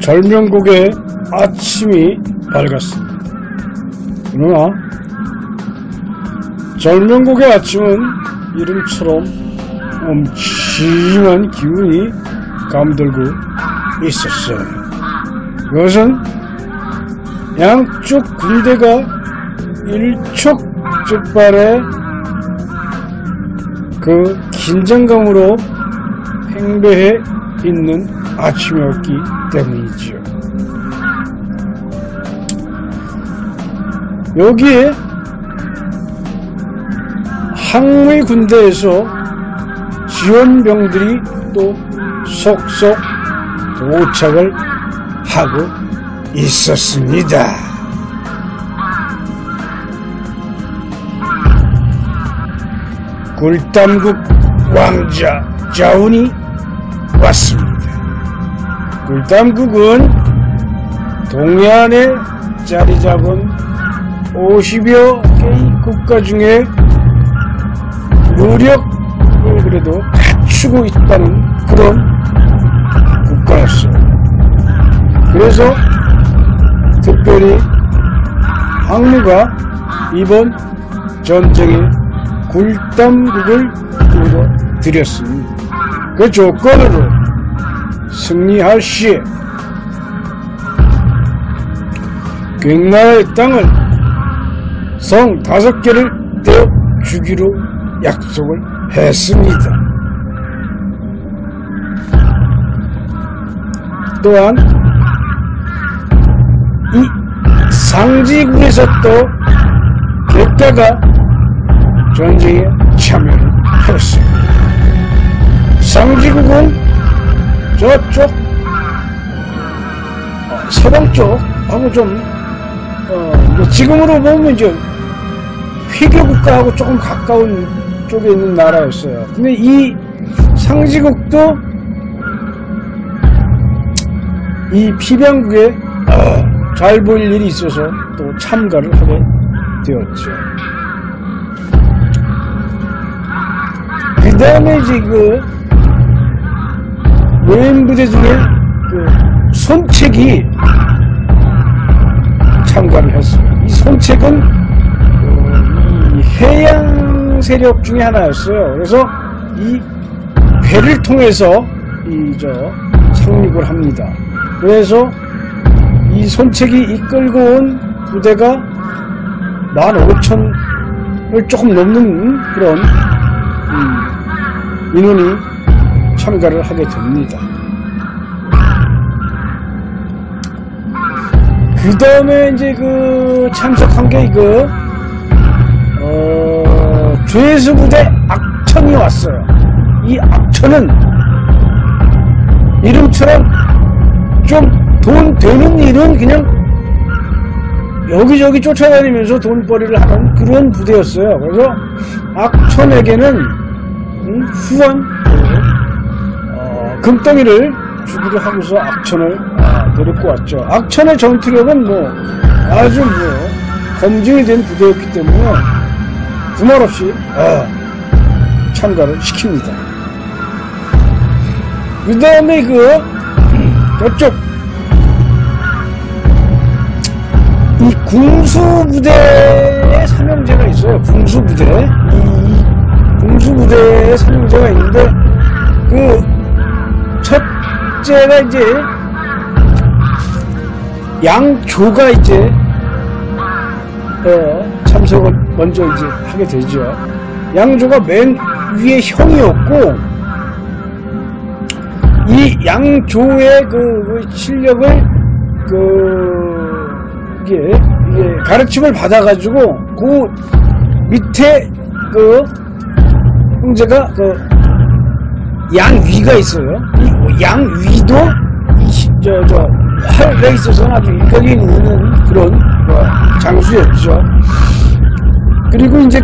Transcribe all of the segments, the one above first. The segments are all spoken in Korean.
절명국의 아침이 밝았습니다. 그러나 절명국의 아침은 이름처럼 엄침한 기운이 감돌고 있었어요. 이것은 양쪽 군대가 일촉즉발의 그 긴장감으로 행배해 있는 아침이었기 때문이지요. 여기에 항의 군대에서 지원병들이 또 속속 도착을 하고 있었습니다. 굴담국 왕자 자운이 왔습니다. 굴담국은 동해안에 자리 잡은 50여 개의 국가 중에 무력을 그래도 갖추고 있다는 그런 국가였어요. 그래서 특별히 항무가 이번 전쟁에 굴담국을 끌어들였습니다. 그 조건으로 승리할 시에 괭나라의 땅을 성 5개를 떼어주기로 약속을 했습니다. 또한 이 상지국에서 또 객가가 전쟁에 참여를 했어요. 상지국은 저쪽 서방 쪽하고 좀 지금으로 보면 이제 회교 국가하고 조금 가까운 쪽에 있는 나라였어요. 근데 이 상지국도 이 피병국에 잘 보일 일이 있어서 또 참가를 하게 되었죠. 그 다음에 이제 그 외인부대 중에 그 손책이 참가를 했어요. 이 손책은 이 해양 세력 중에 하나였어요. 그래서 이 배를 통해서 상륙을 합니다. 그래서 이 손책이 이끌고 온 부대가 15,000을 조금 넘는 그런 인원이 참가를 하게 됩니다. 그 다음에 이제 그 참석한 게 죄수부대 악천이 왔어요. 이 악천은 이름처럼 좀 돈 되는 일은 그냥 여기저기 쫓아다니면서 돈벌이를 하는 그런 부대였어요. 그래서 악천에게는 후원 금덩이를 주기로 하고서 악천을 데리고 왔죠. 악천의 전투력은 아주 검증이 된 부대였기 때문에 두말 없이 참가를 시킵니다. 그 다음에 저쪽 이 궁수부대의 삼형제가 있어요. 궁수부대. 이 궁수부대의 삼형제가 있는데 첫째가 이제 양조가 이제 참석을 먼저 이제 하게 되죠. 양조가 맨 위에 형이었고 이 양조의 그 실력을 이게 가르침을 받아가지고 그 밑에 형제가 양위가 있어요. 이 양위도 활에 있어서는 아주 일격이 있는 그런 장수였죠. 그리고 이제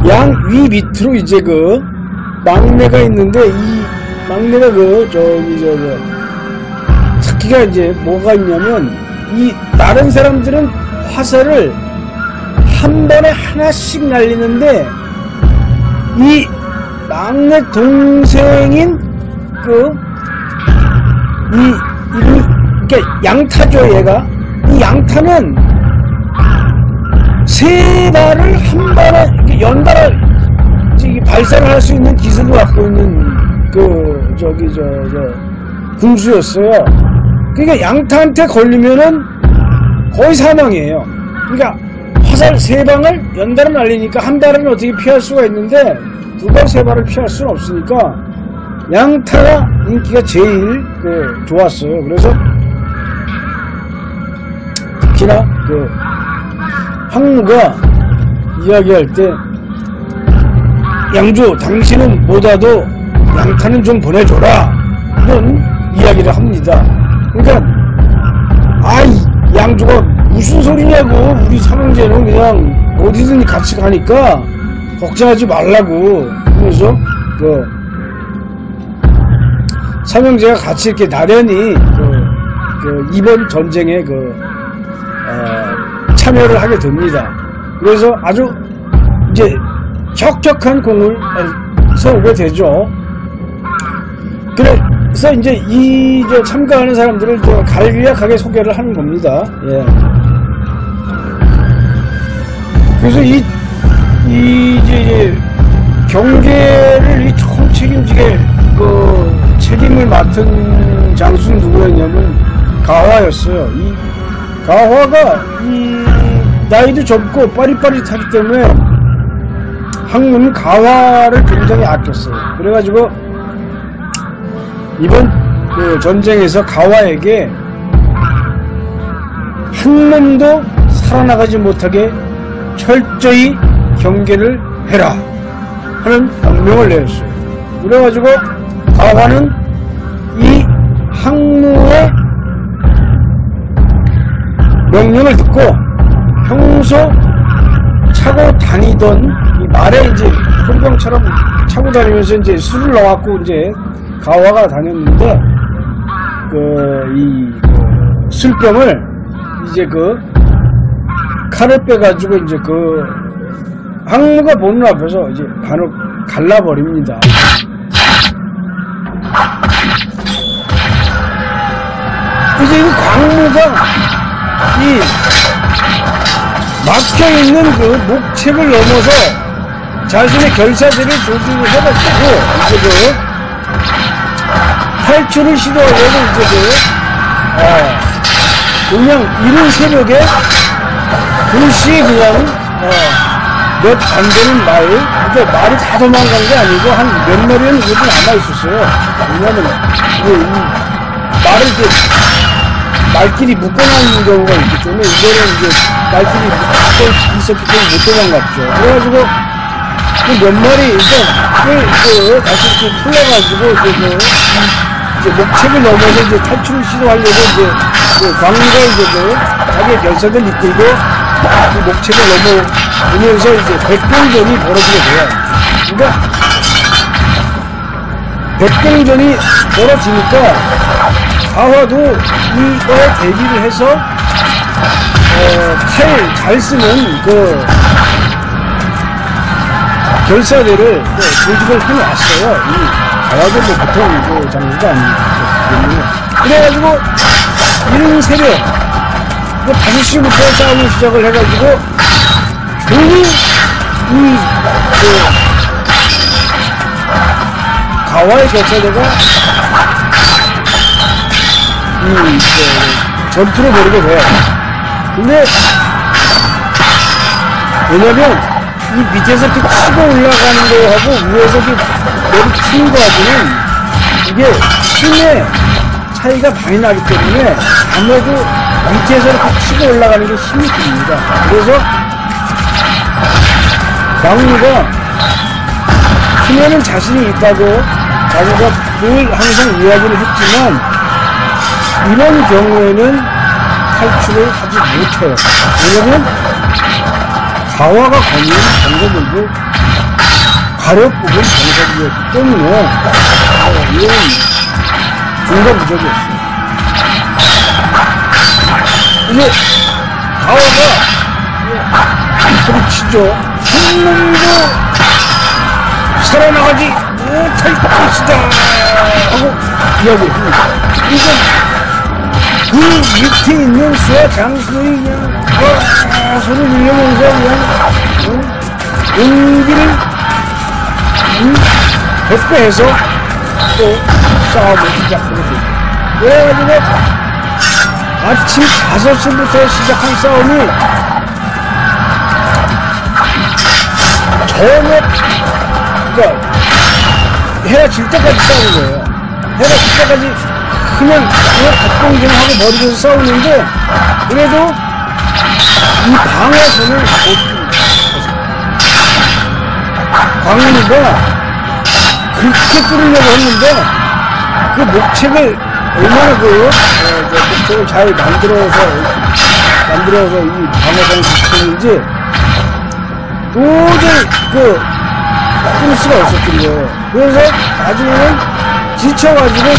양위 밑으로 이제 막내가 있는데 이 막내가 특기가 이제 뭐가 있냐면 이 다른 사람들은 화살을 한 번에 하나씩 날리는데 이 막내 동생인 이게 양타죠. 얘가 이 양타는 세 발을 한 발에 이렇게 연달아 발사를 할 수 있는 기술을 갖고 있는 군수였어요. 그러니까 양타한테 걸리면은 거의 사망이에요. 그러니까 화살 세 방을 연달아 날리니까 한 발은 어떻게 피할 수가 있는데 두 발, 세 발을 피할 수는 없으니까 양타가 인기가 제일 좋았어요. 그래서 특히나 황무가 이야기할 때 양조 당신은 못와도 양타는 좀 보내줘라 이런 이야기를 합니다. 그러니까 양조가 무슨 소리냐고, 우리 삼형제는 그냥 어디든 같이 가니까 걱정하지 말라고. 그래서 삼형제가 같이 이렇게 나란히 이번 전쟁에 참여를 하게 됩니다. 그래서 아주 이제 혁혁한 공을 세우게 되죠. 그래서 이제 참가하는 사람들을 간략하게 소개를 하는 겁니다. 예. 그래서 이제 경계를 처음 책임지게 책임을 맡은 장수는 누구였냐면 가화였어요. 이 가화가 나이도 젊고 빠릿빠릿하기 때문에 항문은 가화를 굉장히 아꼈어요. 그래가지고 이번 전쟁에서 가화에게 한 놈도 살아나가지 못하게 철저히 경계를 해라 하는 명령을 내렸어요. 그래가지고 가화는 이 항무의 명령을 듣고 평소 차고 다니던 이 말에 이제 소리병처럼 차고 다니면서 이제 술을 넣어갖고 이제 가화가 다녔는데 술병을 이제 칼을 빼가지고 이제 항무가 보는 앞에서 이제 반을 갈라버립니다. 이제 이 광무가 막혀있는 목책을 넘어서 자신의 결사들을 조직을 해가지고 이제 탈출을 시도하려고 이제 그냥 이른 새벽에 글씨 그냥 몇 안 되는 그러니까 말이 다 도망간 게 아니고 한 몇 마리는 그래도 남아있었어요. 왜냐면 말을 말끼리 묶어놓는 경우가 있기 때문에 이거는 이제 말끼리 묶어 있었기 때문에 못 도망갔죠. 그래가지고 몇 마리 일단 다시 이렇게 풀려가지고 이제 목책을 넘어서 이제 탈출을 시도하려고 이제 광무가 이제 자기의 결사들 이끌고 그 목책을 넘어오면서 이제 백병전이 벌어지게 돼요. 그러니까 백병전이 벌어지니까 가화도 이거에 대비를 해서 칼 잘 쓰는 결사대를 조직을 해놨어요. 이 가화도 보통 장수가 아닙니다. 그래가지고 이른 새벽 5시부터 싸움을 시작을 해가지고 종이 가화의 결사대가 전투를 벌이게 돼요. 근데 왜냐면 이 밑에서 이렇게 치고 올라가는 거하고 위에서 이렇게 내리치는 거하고는 이게 힘의 차이가 많이 나기 때문에 아무래도 밑에서 이렇게 치고 올라가는 게 힘이 듭니다. 그래서 광무가 힘에는 자신이 있다고 자기가 늘 항상 이야기를 했지만 이런 경우에는 탈출을 하지 못해요. 왜냐면 가화가 걸리는 병사들도 가렵부분 병사들이었기 때문에 이건 중과무적이었어요. 이제 가화가 소리치죠. 한 놈도 살아나가지 못할 것이다 하고 이야기를 합니다. 그러니까 그 밑에 있는 수와 장수들이 그냥 소리 들려면서 그냥 용기를 배배해서 또 싸움을 시작하게 됩니다. 그래가지고 아침 5시부터 시작한 싸움이 저녁, 그러니까 해가 질 때까지 싸우는 거예요. 해가 질 때까지 그냥 박봉진하고 머리에서 싸우는데, 그래도 이 방어선을 못 줍니다. 광무가 그렇게 뚫으려고 했는데, 그 목책을 얼마나 목책을 잘 만들어서 이 방어선을 지켰는지 도저히 끊을 수가 없었던 거예요. 그래서 나중에는 지쳐가지고 이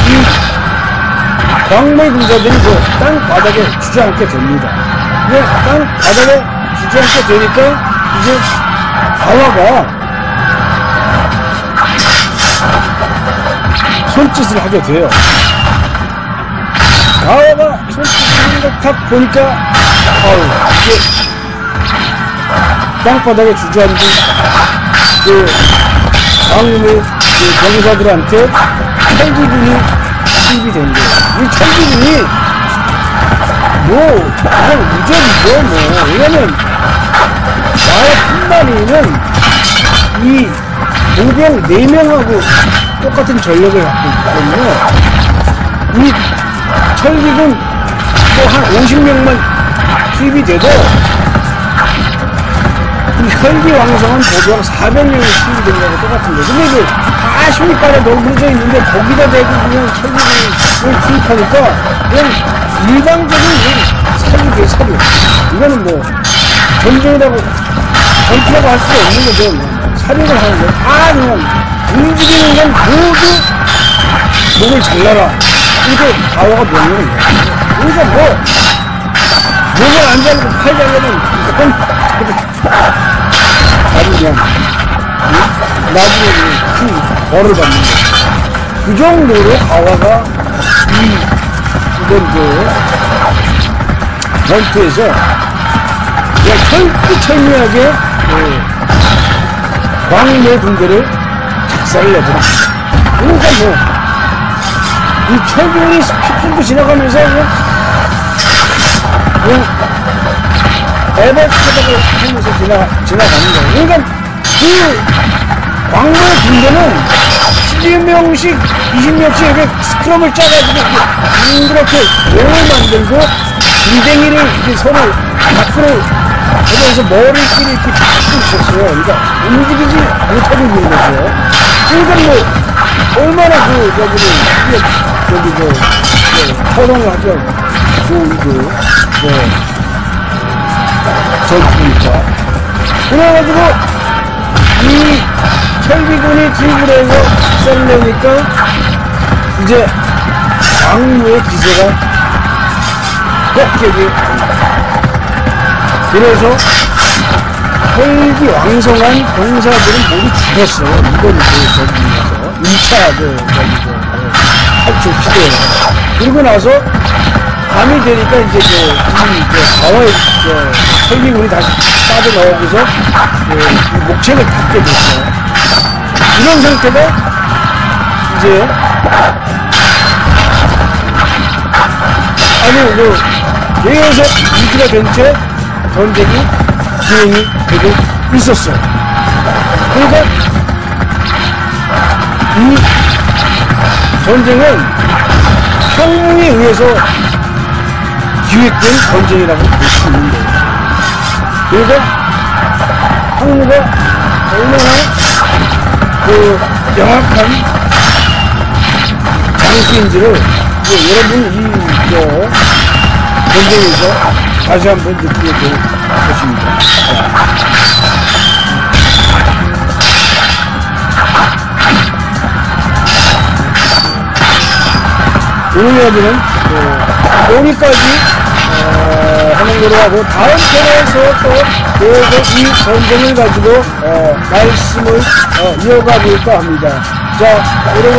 광무의 군사들이 땅바닥에 주저앉게 됩니다. 땅바닥에 주저앉게 되니까 이제 가와가 손짓을 하게 돼요. 가와가 손짓을 하는 걸 딱 보니까 이게 땅바닥에 주저앉은 그 광무의 병사들한테 철기군이 투입이 된 거예요. 이 철기군이 그냥 무적이죠. 왜냐면 나의 한 마리는 이 보병 4명하고 똑같은 전력을 갖고 있기 때문에 이 철기군 또 한 50명만 투입이 돼도 혈기왕성한 보병 400명이 투입이 된 거하고 똑같은 거예요. 근데 이게 다 십리발에 널브러져 있는데 거기다 대고 그냥 철기군을 투입하니까 그냥 일방적인 사륙이에요, 사륙. 이거는 전쟁이라고 전투라고 할 수가 없는 거죠. 사륙을 하는 거예요. 다 그냥 움직이는 건 모두 목을 잘라라. 이게 가와가 명령을 해요. 그러니까 목을 안 자르고 팔 자르면 그건 아주 그냥 나중에 큰 벌을 받는 거예요. 그 정도로 가와가 이번 전투에서 그냥 철두철미하게 광무의 군대를 작살을 내더라. 그러니까 이 철기군이 스피풀도 지나가면서 그냥 에버스터를 하면서 지나가는 거예요. 그러니까 그 광무의 군대는 10명씩 20명씩 이렇게 스크럼을 짜가지고 이렇게 공을 만들고 군댕이를 이렇게 서로 밖으로 하면서 머리끼리 이렇게 붙이고 있었어요. 그러니까 움직이지 못하고 있는 거죠. 그러니까 얼마나 토론을 하죠. 전투니까. 그래가지고 이 철기군이 투입을 해서 썰을 내니까 이제 광무의 기세가 꺾이게 됩니다. 그래서 혈기왕성한 병사들은 모두 죽었어요. 이거는 저기에서 2차 탈출 시대에. 그러고 나서 밤이 되니까 이제 가와의 혈기군이 다시 빠져나오고서 이 목책을 닫게 됐어요. 이런 상태가 이제 여기에서 2주가 된 채 전쟁이 진행이 되고 있었어요. 그러니까 이 전쟁은 평무에 의해서 기획된 전쟁이라고 볼 수 있는 거예요. 그러니까 평무가 얼마나 명확한 장수인지를 여러분 이 전쟁에서 다시 한번 느끼게 될 것입니다. 오늘 이야기는 여기까지 하는 걸로 하고, 다음 편에서 또 계속 이 전쟁을 가지고 말씀을 이어가 볼까 합니다. 자, 여러분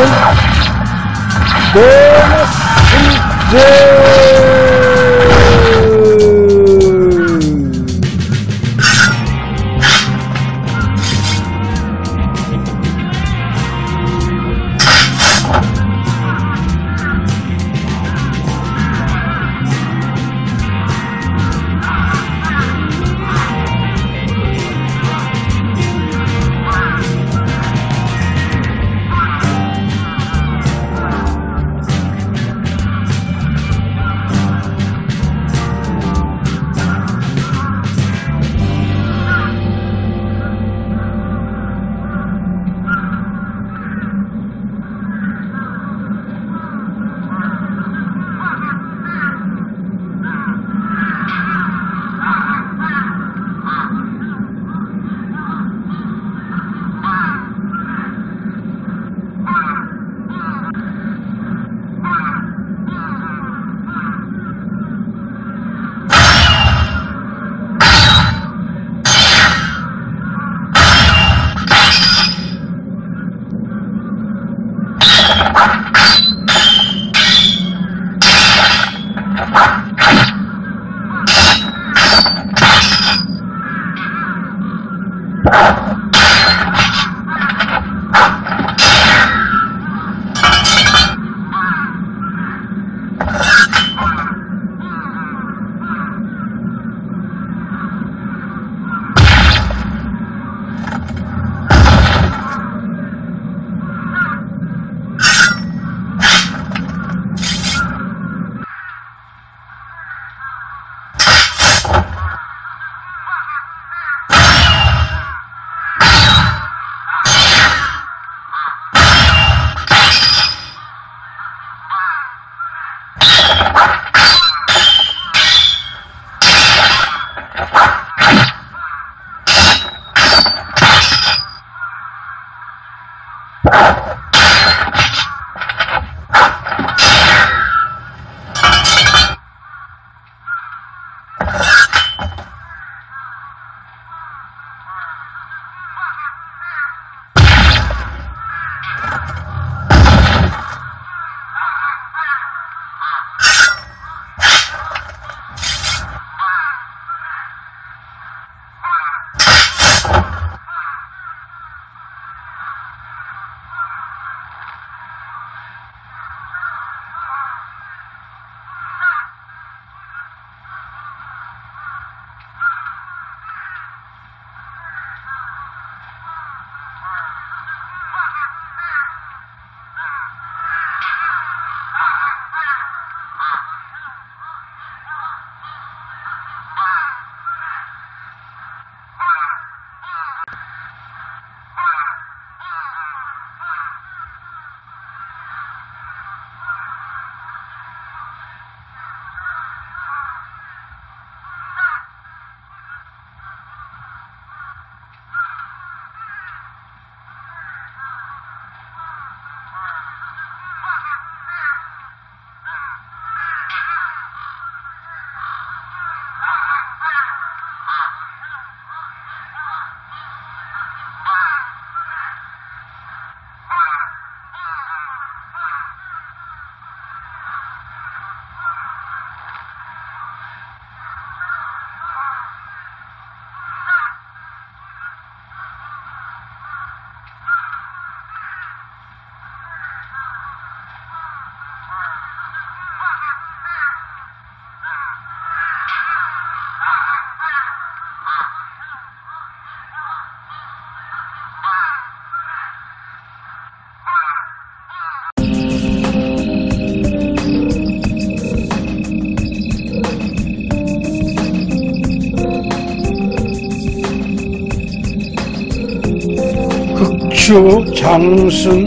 흑추, 장승,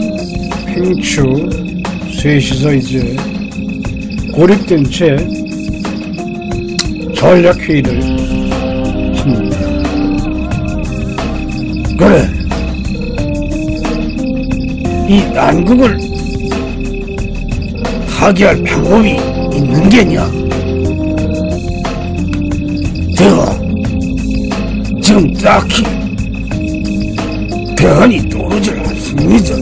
팽추 셋이서 이제 고립된 채 전략회의를 합니다. 그래, 이 난국을 타개할 방법이 있는 게냐? 대화 지금 딱히 대안이 떠오르질 않습니다.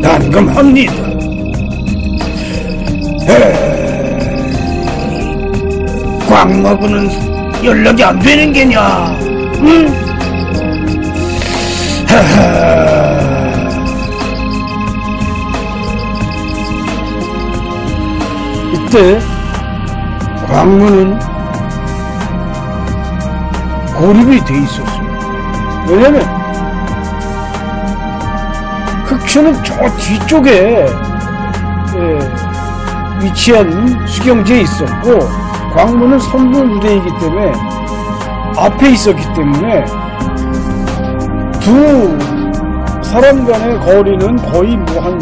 난감합니다. 광마부는 연락이 안 되는 게냐? 응? 이때 광무는 고립이 돼 있었어요. 왜냐면 흑추는 저 뒤쪽에 위치한 수경지에 있었고 광무는 선두 무대이기 때문에 앞에 있었기 때문에 두 사람 간의 거리는 거의 뭐 한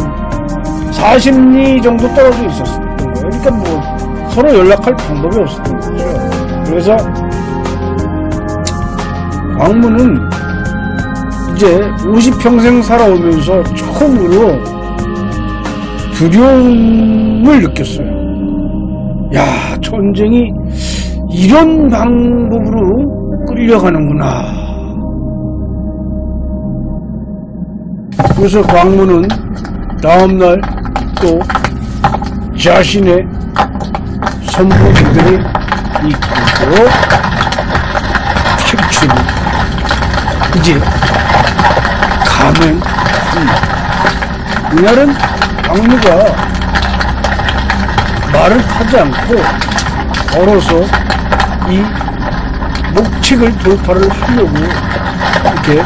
40리 정도 떨어져 있었던 거예요. 그러니까 뭐 서로 연락할 방법이 없었던 거죠. 그래서 광무는 이제 50평생 살아오면서 처음으로 두려움을 느꼈어요. 야, 전쟁이 이런 방법으로 끌려가는구나. 그래서 광무는 다음날 또 자신의 선부들을 이끌고 춤추는 이제 가면 이날은 광무가 말을 타지 않고 걸어서 이 목책을 돌파를 하려고 이렇게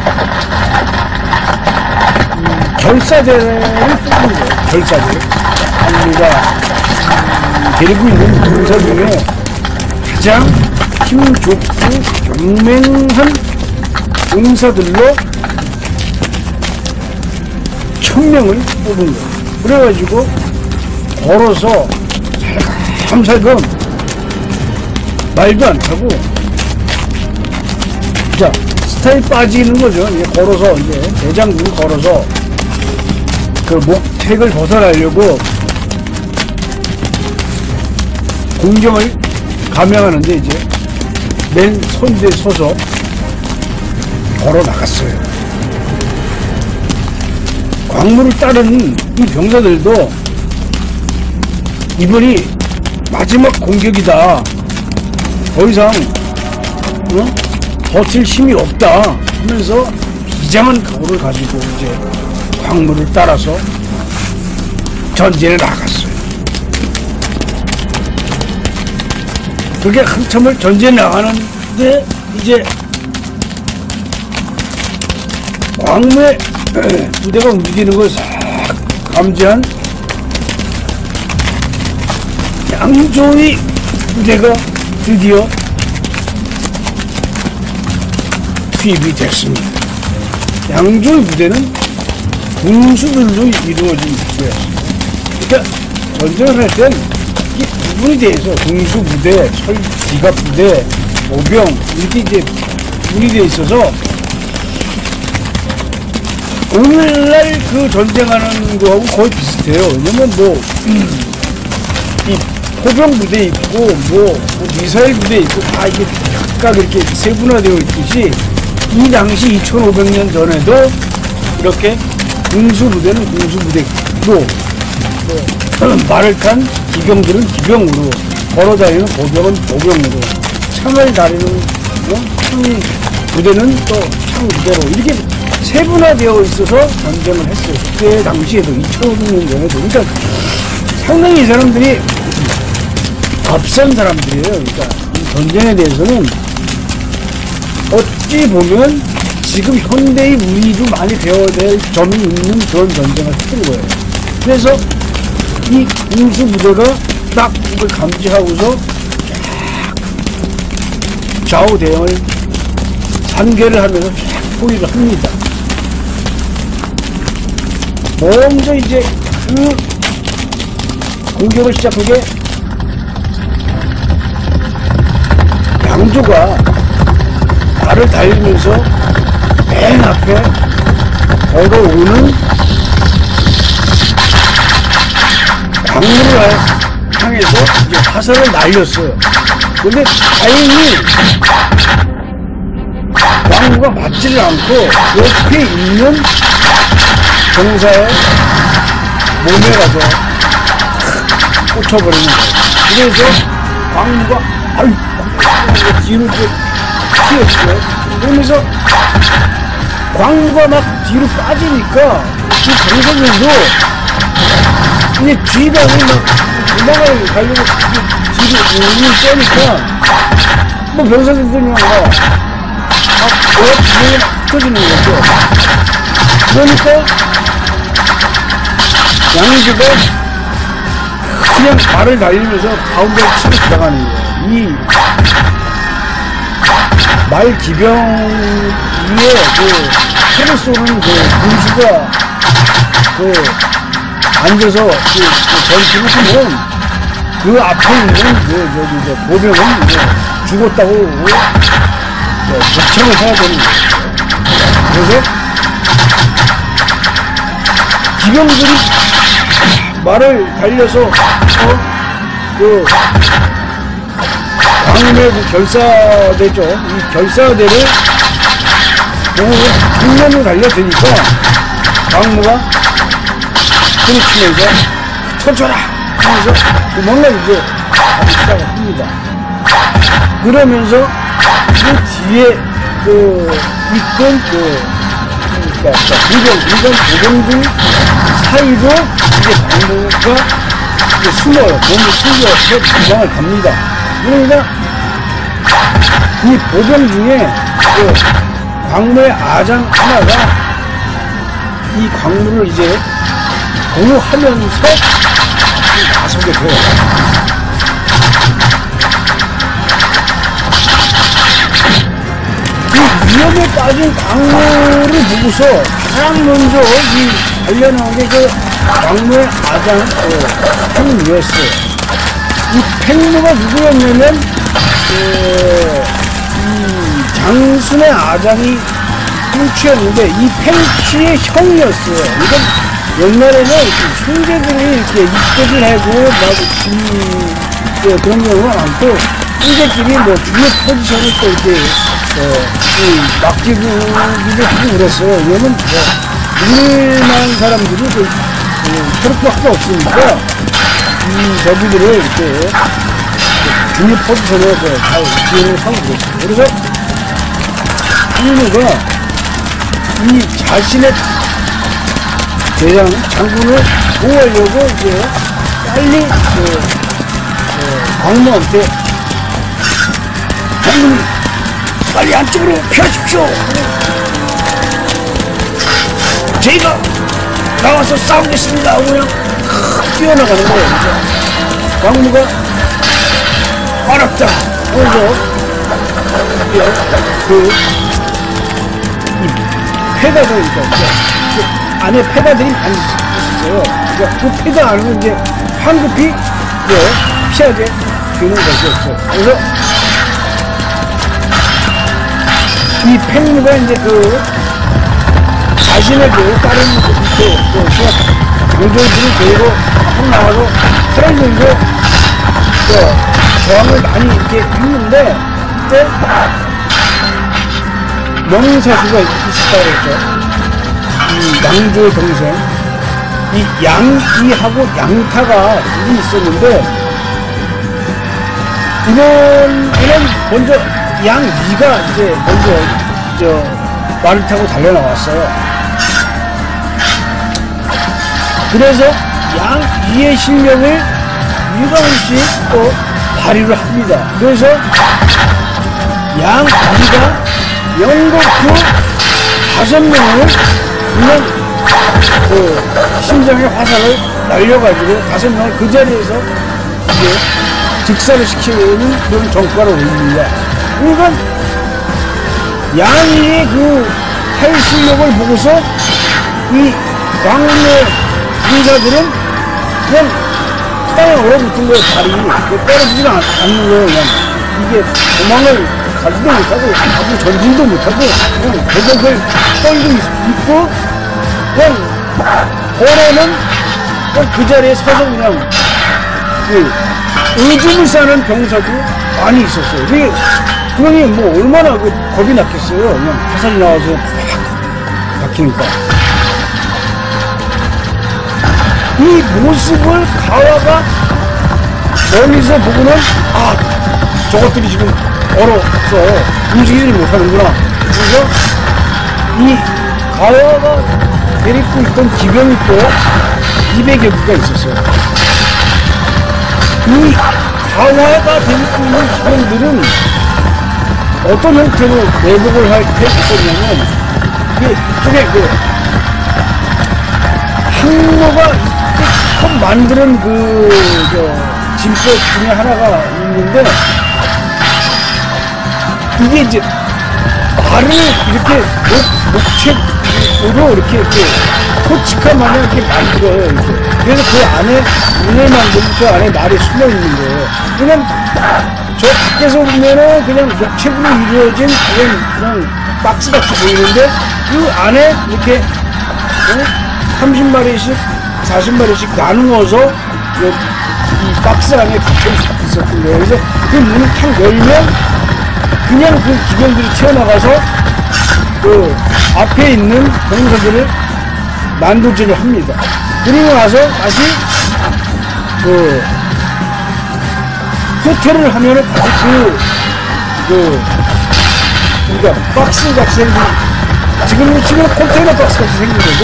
결사대를 뽑는 거예요. 결사대. 광무가 데리고 있는 군사 중에 가장 힘 좋고 경맹한 용사들로 1000명을 뽑은 거예요. 그래가지고 걸어서 살금살금 말도 안 타고, 자, 스타일 빠지는 거죠. 이제 걸어서, 이제 대장군 걸어서 그 목택을 벗어나려고 공경을 감행하는데 이제 맨 선두에 서서 걸어 나갔어요. 광무를 따르는 이 병사들도 이번이 마지막 공격이다. 더 이상 버틸 힘이 없다 하면서 비장한 각오를 가지고 이제 광무를 따라서 전쟁에 나갔어요. 그게 한참을 전쟁에 나가는데 이제 광무의 부대가 움직이는 걸 싹 감지한 양조의 부대가 드디어 투입이 됐습니다. 양조의 부대는 군수들로 이루어진 부대였습니다. 그러니까 전쟁을 할 땐 이 구분이 돼서 군수 부대, 기갑 부대, 보병 이렇게 이제 분이 돼 있어서 오늘날 그 전쟁하는 거하고 거의 비슷해요. 왜냐면 뭐 이 포병 부대 있고 뭐 미사일 부대 있고 다 이게 각각 이렇게 세분화되어 있듯이 이 당시 2500년 전에도 이렇게 군수 부대는 군수 부대로 말을 탄 기병들은 기병으로 걸어다니는 보병은 보병으로 창을 다리는 창 부대는 또 창 부대로 이렇게 세분화되어 있어서 전쟁을 했어요. 그때 당시에도 2500년 전에도. 그러니까 상당히 이 사람들이 앞선 사람들이에요. 그러니까 이 전쟁에 대해서는 어찌 보면 지금 현대의 우리도 많이 배워야 될 점이 있는 그런 전쟁을 했던 거예요. 그래서 이 군수 부대가 딱 그걸 감지하고서 좌우 대응을 단계를 하면서 쫙 포위를 합니다. 먼저 이제 그 공격을 시작한 게 양조가 발을 달리면서 맨 앞에 걸어오는 광무를 향해서 이제 화살을 날렸어요. 근데 다행히 광부가 맞지를 않고 옆에 있는 병사의 몸에 가서 꽂혀버리는 거예요. 그래서 광부가 아유 뒤로 튀었어요. 그러면서 광부가 막 뒤로 빠지니까 이 병사들도 이제 뒤가는 막 도망가려고 뒤로 오는 쏘니까 뭐 병사들도 그냥 막 뒤에 막 터지는 거죠. 그러니까 양주가 그냥 말을 달리면서 가운데를 치고 들어가는 거예요. 이 말 기병 위에 그 칼을 쏘는 그 군수가 앉아서 전투를 하면 그 앞에 있는 보병은 죽었다고 목청을 해야 되는 거예요. 그래서 기병들이 말을 달려서 광문의 그 결사대죠. 이 결사대를 정면으로 달려드니까 광무가 소리치면서 터져라 하면서 도망가 이제 가기 시작을 합니다. 그러면서 그 뒤에 있던 보병들 사이로 이제 광무가 숨어요. 몸을 숨겨서 도망을 갑니다. 그러니까 이 보병 중에 광무의 아장 하나가 이 광무를 이제 보호하면서 나서게 돼요. 이 위험에 빠진 광무를 보고서 가장 먼저 이 관련한 게 그 광무의 아장 팽무였어요. 이 팽무가 누구였냐면 이 장순의 아장이 팽취였는데 이 팽취의 형이었어요. 이건 옛날에는 형제들이 이렇게 입대를 하고 막 그런 경우가 많고 형제끼리 뭐 주요 포지션을 또 이렇게 맡기기도 하고 그랬어요. 왜냐면 일만 사람들이 그렇게밖에 없으니까 저기들을 이렇게 중립 포지션에 잘 지원을 하고 그랬어요. 그래서 한무가 이 자신의 대장 장군을 보호하려고 이제 빨리 광무한테 장군님 빨리 안쪽으로 피하십시오. 저희가 나와서 싸우겠습니다 하고 그냥 뛰어나가는 거예요. 광무가 알았다. 그래서 이 폐가가 안에 폐가들이 많이 있었어요. 그러니까 그 폐가 안으로 이제 황급히 피하게 되는 것이었어요. 그래서 이 팽무가 이제 자신의 다른 장교들을 데리고 한 나와서 사람들도 저항을 많이 이렇게 했는데 그때 명사수가 있었다고 했죠. 이 양조의 동생 이 양이하고 양타가 둘이 있었는데 이번에는 먼저 양이가 이제 먼저 말을 타고 달려나왔어요. 그래서 양이의 실력을 유감없이 또 발휘를 합니다. 그래서 양이가 영국부 5명을 그냥 심장에 화살을 날려가지고 5명을 그 자리에서 이제 즉사를 시키는 그런 정과를 올립니다. 그러니까 양이의 활 실력을 보고서 이 광무의 군사들은 그냥 땅에 얼어붙은 거예요. 발이 떨어지지 않는 거예요. 그냥 이게 도망을 가지도 못하고 아무 전진도 못하고 그냥 배덕을 떨고 있고 그냥 걸어는 그 자리에 서서 그냥 오줌을 싸는 병사도 많이 있었어요. 그러니 뭐 얼마나 겁이 났겠어요. 그냥 화살이 나와서 팍 박히니까. 이 모습을 가와가 멀리서 보고는 아, 저것들이 지금 얼어서 움직이지 못하는구나. 그래서 이 가와가 데리고 있던 기병이 또 200여 구가 있었어요. 이 가와가 데리고 있는 기병들은 어떤 형태로 내복을 할 때 있었냐면, 이게 항로가 처음 만드는 진법 중에 하나가 있는데, 이게 이제 말을 이렇게 목책으로 이렇게 토치카 마냥 이렇게 만들어요, 이렇게. 그래서 그 안에 문을 만들고 그 안에 말이 숨어 있는 거예요. 그냥 저 밖에서 보면은 그냥 목책으로 이루어진 그냥 박스같이 보이는데, 그 안에 이렇게 30마리씩 40마리씩 나누어서 이 박스 안에 갇혀 있었던 거예요. 그래서 그 문을 탁 열면 그냥 그 기병들이 튀어나가서 그 앞에 있는 병사들을 난도질을 합니다. 그리고 나서 다시 후퇴를 하면은 다시 그러니까 박스 같이 생긴, 지금 컨테이너 박스 같이 생긴 거죠.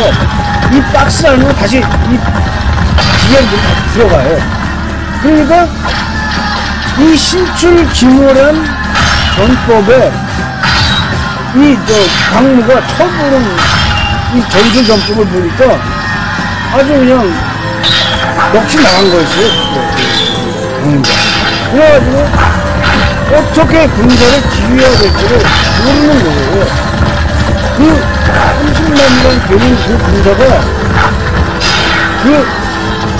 이 박스 안으로 다시 이 기병들이 다시 들어가요. 그러니까 이 신출기몰한 전법에 광무가 처음 보는 이 전술 전법을 보니까 아주 그냥 넋이 나간 거였어요. 그래가지고 어떻게 군사를 지휘해야 될지를 모르는 거예요. 그 30만이란 되는 그 군사가 그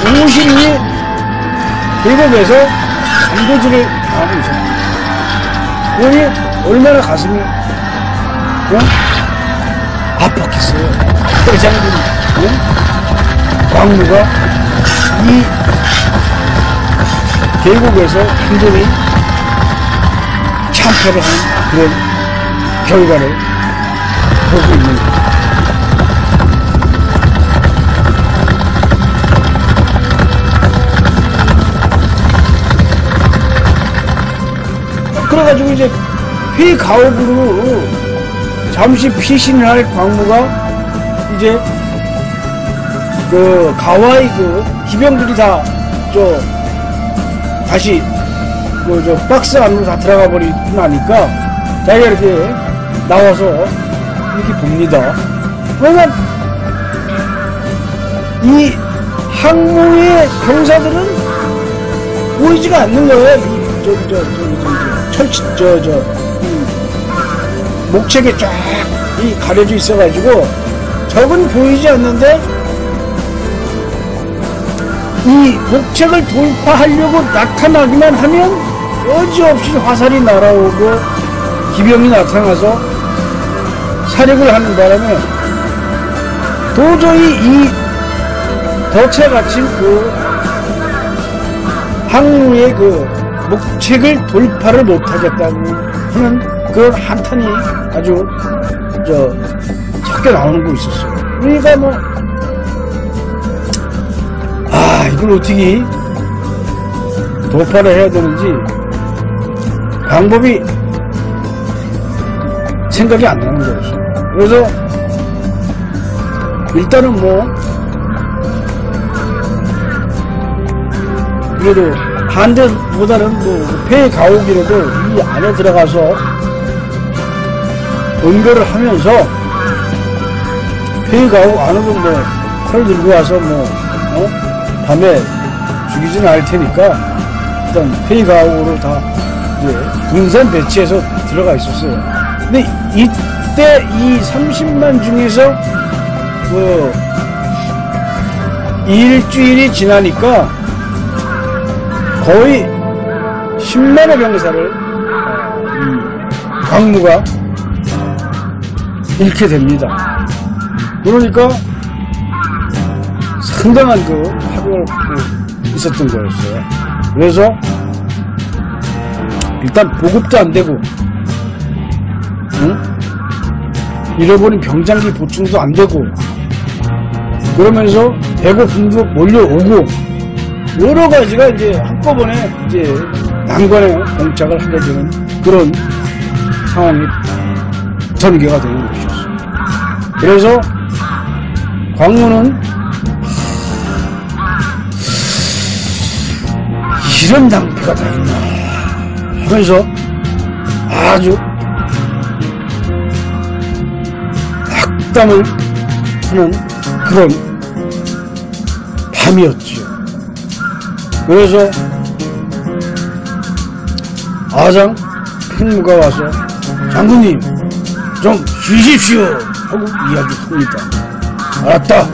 50이 계곡에서 단도질을 당하고 있었어요. 그러니 얼마나 가슴이 아팠겠어요. 대장군 광무가 이 계곡에서 완전히 참패를 한 그런 결과를 보고 있는 거예요. 그래가지고 이제 회가옥으로 잠시 피신을 할 광무가 이제 그 가와이 기병들이 다 다시 박스 안으로 다 들어가 버리고 나니까 자기가 이렇게 나와서 이렇게 봅니다. 그러면 이 항모의 병사들은 보이지가 않는 거예요. 목책에 쫙 가려져 있어가지고 적은 보이지 않는데, 이 목책을 돌파하려고 나타나기만 하면 여지없이 화살이 날아오고 기병이 나타나서 사력을 하는 바람에 도저히 이 덫에 갇힌 항로의 목책을 돌파를 못하겠다고 하는 그런 한탄이 아주 섞여 나오는 거 있었어요. 그러니까 이걸 어떻게 돌파를 해야 되는지 방법이 생각이 안 나는 거였어요. 그래서 일단은 그래도 반대보다는 폐가옥이라도 이 안에 들어가서 은별을 하면서 폐가옥 안으로 칼 들고 와서 밤에 죽이지는 않을 테니까 일단 폐가옥으로 다 이제 분산 배치해서 들어가 있었어요. 근데 이때 이 30만 중에서 일주일이 지나니까 거의 10만의 병사를 이 광무가 잃게 됩니다. 그러니까 상당한 파괴가 있었던 거였어요. 그래서 일단 보급도 안 되고, 응? 잃어버린 병장기 보충도 안 되고, 그러면서 배고픔도 몰려오고, 여러 가지가 이제 한꺼번에 이제 난관에 봉착을 하게 되는 그런 상황이 전개가 되는 것이었어요. 그래서 광무는 이런 낭패가 다 있나 하면서 아주 낙담을 하는 그런 밤이었지요. 그래서 아장 팽무가 와서 장군님 좀 쉬십시오 하고 이야기합니다. 알았다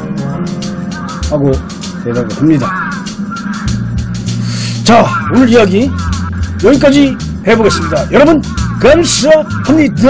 하고 대답을 합니다. 자, 오늘 이야기 여기까지 해보겠습니다. 여러분 감사합니다.